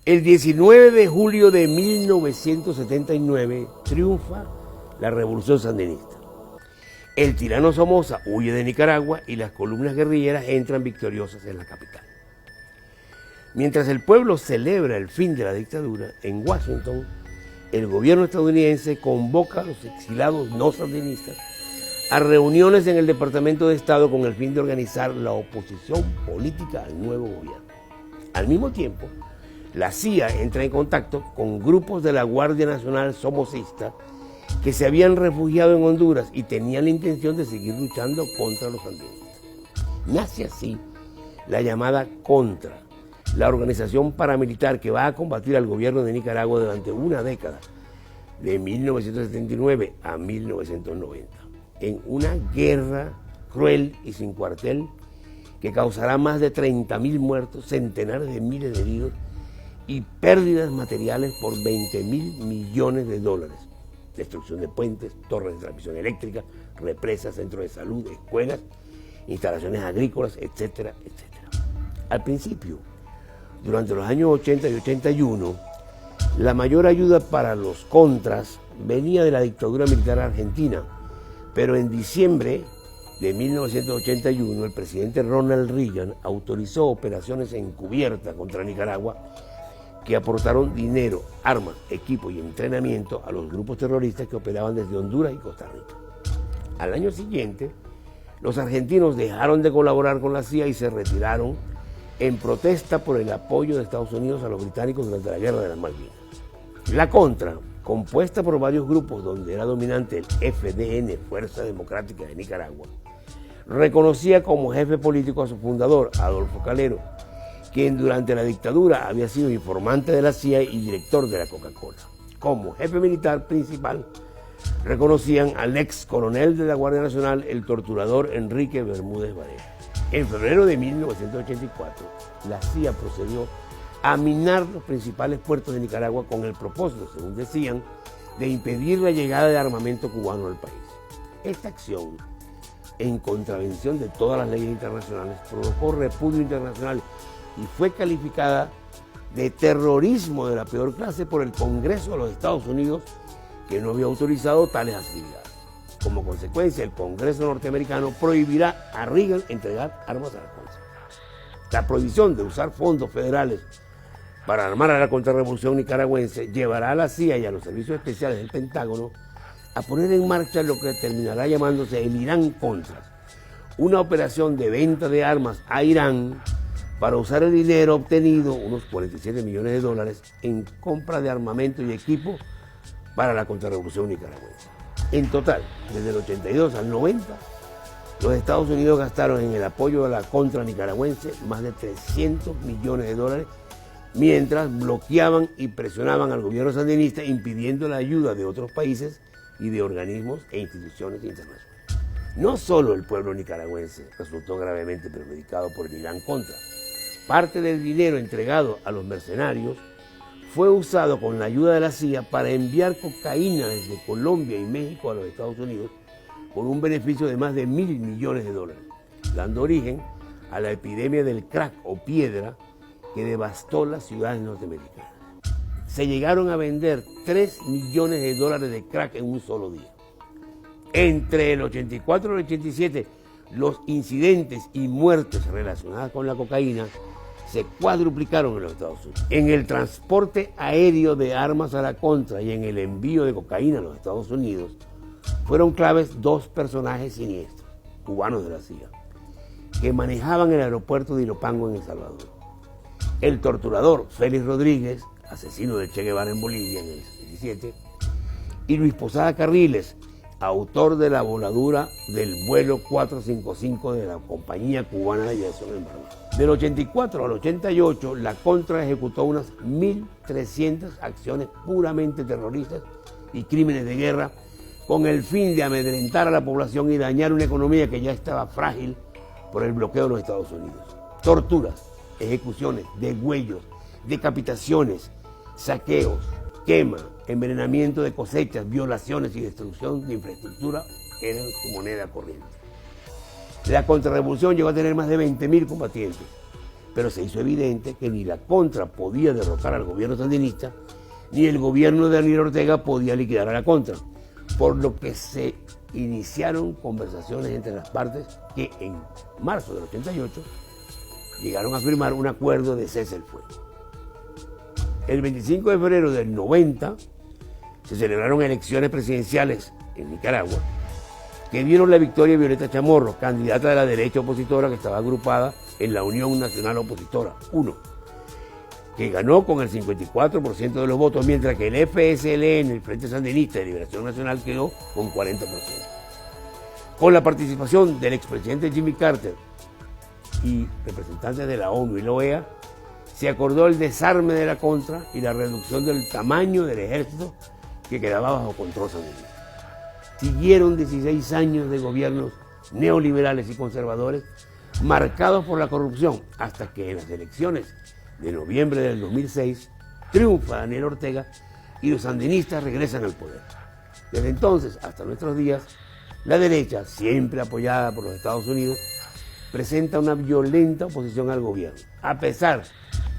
El 19 de julio de 1979 triunfa la revolución sandinista. El tirano Somoza huye de Nicaragua y las columnas guerrilleras entran victoriosas en la capital. Mientras el pueblo celebra el fin de la dictadura, en Washington, el gobierno estadounidense convoca a los exilados no sandinistas a reuniones en el Departamento de Estado con el fin de organizar la oposición política al nuevo gobierno. Al mismo tiempo, la CIA entra en contacto con grupos de la Guardia Nacional somocista que se habían refugiado en Honduras y tenían la intención de seguir luchando contra los sandinistas. Nace así la llamada Contra, la organización paramilitar que va a combatir al gobierno de Nicaragua durante una década, de 1979 a 1990, en una guerra cruel y sin cuartel que causará más de 30.000 muertos, centenares de miles de heridos y pérdidas materiales por 20.000 millones de dólares. Destrucción de puentes, torres de transmisión eléctrica, represas, centros de salud, escuelas, instalaciones agrícolas, etcétera, etcétera. Al principio, durante los años 80 y 81, la mayor ayuda para los contras venía de la dictadura militar argentina, pero en diciembre de 1981 el presidente Ronald Reagan autorizó operaciones encubiertas contra Nicaragua que aportaron dinero, armas, equipo y entrenamiento a los grupos terroristas que operaban desde Honduras y Costa Rica. Al año siguiente, los argentinos dejaron de colaborar con la CIA y se retiraron en protesta por el apoyo de Estados Unidos a los británicos durante la Guerra de las Malvinas. La Contra, compuesta por varios grupos donde era dominante el FDN, Fuerza Democrática de Nicaragua, reconocía como jefe político a su fundador, Adolfo Calero, quien durante la dictadura había sido informante de la CIA y director de la Coca-Cola. Como jefe militar principal, reconocían al ex coronel de la Guardia Nacional, el torturador Enrique Bermúdez Varela. En febrero de 1984, la CIA procedió a minar los principales puertos de Nicaragua con el propósito, según decían, de impedir la llegada de armamento cubano al país. Esta acción, en contravención de todas las leyes internacionales, provocó repudio internacional y fue calificada de terrorismo de la peor clase por el Congreso de los Estados Unidos, que no había autorizado tales actividades. Como consecuencia, el Congreso norteamericano prohibirá a Reagan entregar armas a la Contra. La prohibición de usar fondos federales para armar a la contrarrevolución nicaragüense llevará a la CIA y a los servicios especiales del Pentágono a poner en marcha lo que terminará llamándose el Irán Contras, una operación de venta de armas a Irán para usar el dinero obtenido, unos 47 millones de dólares, en compra de armamento y equipo para la contrarrevolución nicaragüense. En total, desde el 82 al 90, los Estados Unidos gastaron en el apoyo a la contra nicaragüense más de 300 millones de dólares, mientras bloqueaban y presionaban al gobierno sandinista, impidiendo la ayuda de otros países y de organismos e instituciones internacionales. No solo el pueblo nicaragüense resultó gravemente perjudicado por el Irán Contra. Parte del dinero entregado a los mercenarios fue usado con la ayuda de la CIA para enviar cocaína desde Colombia y México a los Estados Unidos con un beneficio de más de 1.000 millones de dólares, dando origen a la epidemia del crack o piedra que devastó las ciudades norteamericanas. Se llegaron a vender 3 millones de dólares de crack en un solo día. Entre el 84 y el 87, los incidentes y muertes relacionadas con la cocaína se cuadruplicaron en los Estados Unidos. En el transporte aéreo de armas a la contra y en el envío de cocaína a los Estados Unidos fueron claves dos personajes siniestros, cubanos de la CIA, que manejaban el aeropuerto de Ilopango en El Salvador. El torturador Félix Rodríguez, asesino de Che Guevara en Bolivia en el 17, y Luis Posada Carriles, autor de la voladura del vuelo 455 de la Compañía Cubana de Aviación en Barbados. Del 84 al 88, la Contra ejecutó unas 1.300 acciones puramente terroristas y crímenes de guerra con el fin de amedrentar a la población y dañar una economía que ya estaba frágil por el bloqueo de los Estados Unidos. Torturas, ejecuciones, degüellos, decapitaciones, saqueos, quema, envenenamiento de cosechas, violaciones y destrucción de infraestructura eran su moneda corriente. La contrarrevolución llegó a tener más de 20.000 combatientes, pero se hizo evidente que ni la Contra podía derrocar al gobierno sandinista, ni el gobierno de Daniel Ortega podía liquidar a la Contra, por lo que se iniciaron conversaciones entre las partes que en marzo del 88 llegaron a firmar un acuerdo de cese el fuego. El 25 de febrero del 90 se celebraron elecciones presidenciales en Nicaragua que dieron la victoria a Violeta Chamorro, candidata de la derecha opositora que estaba agrupada en la Unión Nacional Opositora, UNO, que ganó con el 54% de los votos, mientras que el FSLN, el Frente Sandinista de Liberación Nacional, quedó con 40%. Con la participación del expresidente Jimmy Carter y representantes de la ONU y la OEA, se acordó el desarme de la Contra y la reducción del tamaño del ejército que quedaba bajo control sandinista. Siguieron 16 años de gobiernos neoliberales y conservadores marcados por la corrupción, hasta que en las elecciones de noviembre del 2006 triunfa Daniel Ortega y los sandinistas regresan al poder. Desde entonces hasta nuestros días, la derecha, siempre apoyada por los Estados Unidos, presenta una violenta oposición al gobierno. A pesar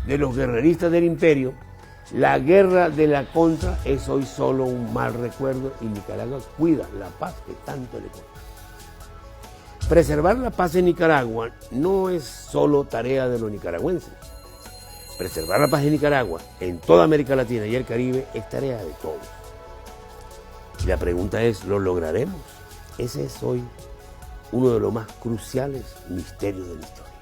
de los guerreristas del imperio, la guerra de la Contra es hoy solo un mal recuerdo y Nicaragua cuida la paz que tanto le cuesta. Preservar la paz en Nicaragua no es solo tarea de los nicaragüenses. Preservar la paz en Nicaragua, en toda América Latina y el Caribe, es tarea de todos. Y la pregunta es, ¿lo lograremos? Ese es hoy uno de los más cruciales misterios de la historia.